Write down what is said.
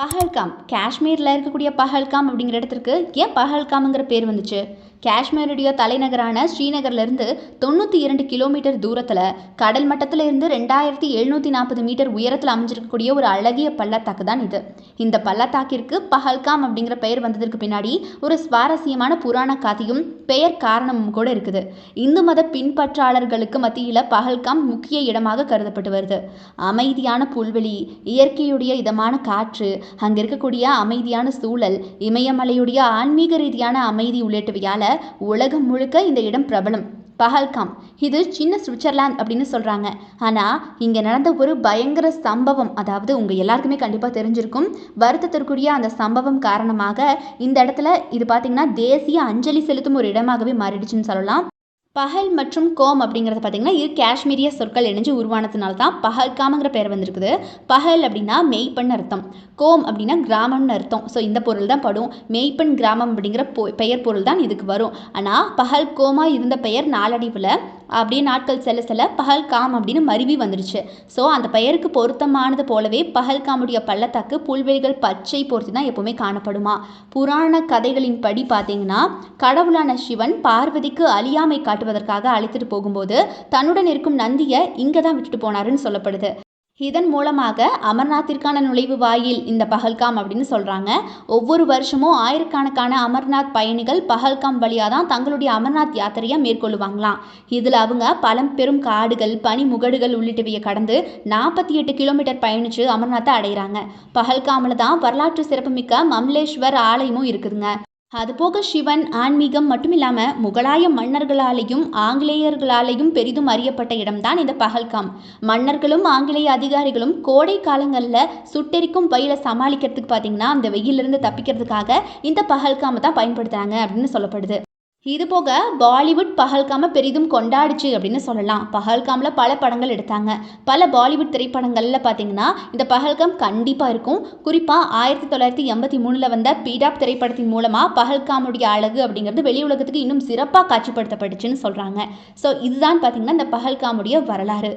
பஹல்காம் காஷ்மீரில் இருக்கக்கூடிய பஹல்காம் அப்படிங்கிற இடத்திற்கு ஏன் பஹல்காம்ங்கிற பேர் வந்துச்சு? காஷ்மீருடைய தலைநகரான ஸ்ரீநகர்லேருந்து 92 கிலோமீட்டர் தூரத்தில் கடல் மட்டத்தில் இருந்து 2740 மீட்டர் உயரத்தில் அமைஞ்சிருக்கக்கூடிய ஒரு அழகிய பள்ளத்தாக்கு தான் இது. இந்த பள்ளத்தாக்கிற்கு பஹல்காம் அப்படிங்கிற பெயர் வந்ததற்கு பின்னாடி ஒரு சுவாரஸ்யமான புராண கதையும் பெயர் காரணமும் கூட இருக்குது. இந்து மத பின்பற்றாளர்களுக்கு மத்தியில் பஹல்காம் முக்கிய இடமாக கருதப்பட்டு வருது. அமைதியான புல்வெளி, இயற்கையுடைய இதமான காற்று, அங்கே இருக்கக்கூடிய அமைதியான சூழல், இமயமலையுடைய ஆன்மீக ரீதியான அமைதி உள்ளிட்டவையால் உலகம் முழுக்க இந்த இடம் பிரபலம். பஹல்காம் இது சின்ன சுவிட்சர்லாந்து அப்படின்னு சொல்கிறாங்க. ஆனால் இங்கே நடந்த ஒரு பயங்கர சம்பவம், அதாவது உங்கள் எல்லாருக்குமே கண்டிப்பாக தெரிஞ்சிருக்கும், வருத்தத்திற்குரிய அந்த சம்பவம் காரணமாக இந்த இடத்துல இது பார்த்திங்கன்னா தேசிய அஞ்சலி செலுத்தும் ஒரு இடமாகவே மாறிடுச்சுன்னு சொல்லலாம். பஹல் மற்றும் கோம் அப்படிங்கிறது பார்த்திங்கன்னா இது காஷ்மீரிய சொற்கள் இணைஞ்சு உருவானதுனால தான் பஹல்காம்ங்கிற பேர் வந்திருக்குது. பஹல் அப்படின்னா மெய்ப்பெண் அர்த்தம், கோம் அப்படின்னா கிராமம்னு அர்த்தம். ஸோ இந்த பொருள் தான் படும். மெய்ப்பெண் கிராமம் அப்படிங்கிற பெயர் பொருள் தான் இதுக்கு வரும். ஆனால் பஹல் கோமா இருந்த பெயர் நாளடைவில் அப்படியே நாட்கள் செல்ல செல்ல பஹல்காம் அப்படின்னு மருவி வந்துடுச்சு. ஸோ அந்த பெயருக்கு பொருத்தமானது போலவே பஹல்காமுடைய பள்ளத்தாக்கு புல்வெளிகள் பச்சை பொறுத்து தான் எப்போவுமே காணப்படுமா. புராண கதைகளின் படி பார்த்தீங்கன்னா கடவுளான சிவன் பார்வதிக்கு அழியாமை காட்டுவதற்காக அழைத்துட்டு போகும்போது தன்னுடன் இருக்கும் நந்தியை இங்கே தான் விட்டுட்டு போனாருன்னு சொல்லப்படுது. இதன் மூலமாக அமர்நாத்திற்கான நுழைவு வாயில் இந்த பஹல்காம் அப்படின்னு சொல்கிறாங்க. ஒவ்வொரு வருஷமும் ஆயிரக்கணக்கான அமர்நாத் பயணிகள் பஹல்காம் வழியாக தான் தங்களுடைய அமர்நாத் யாத்திரையை மேற்கொள்ளுவாங்களாம். இதில் அவங்க பழம்பெரும் காடுகள், பனிமுகடுகள் உள்ளிட்டவையை கடந்து 48 கிலோமீட்டர் பயணித்து அமர்நாத்தை அடைகிறாங்க. பஹல்காமில் தான் வரலாற்று சிறப்புமிக்க மம்லேஸ்வர் ஆலயமும் இருக்குதுங்க. அதுபோக சிவன் ஆன்மீகம் மட்டும் இல்லாமல் முகலாய மன்னர்களாலேயும் ஆங்கிலேயர்களாலேயும் பெரிதும் அறியப்பட்ட இடம்தான் இந்த பஹல்காம். மன்னர்களும் ஆங்கிலேய அதிகாரிகளும் கோடை காலங்களில் சுட்டெரிக்கும் வெயிலை சமாளிக்கிறதுக்கு பார்த்தீங்கன்னா அந்த வெயிலிருந்து தப்பிக்கிறதுக்காக இந்த பஹல்காமை தான் பயன்படுத்துகிறாங்க அப்படின்னு சொல்லப்படுது. இது போக பாலிவுட் பஹல்காமை பெரிதும் கொண்டாடிச்சு அப்படின்னு சொல்லலாம். பஹல்காமில் பல படங்கள் எடுத்தாங்க. பல பாலிவுட் திரைப்படங்களில் பார்த்தீங்கன்னா இந்த பஹல்காம் கண்டிப்பாக இருக்கும். குறிப்பாக 1983 வந்த பீடாப் திரைப்படத்தின் மூலமாக பஹல்காமுடைய அழகு அப்படிங்கிறது வெளி உலகத்துக்கு இன்னும் சிறப்பாக காட்சிப்படுத்தப்பட்டுச்சுன்னு சொல்கிறாங்க. ஸோ இதுதான் பார்த்தீங்கன்னா இந்த பஹல்காமுடைய வரலாறு.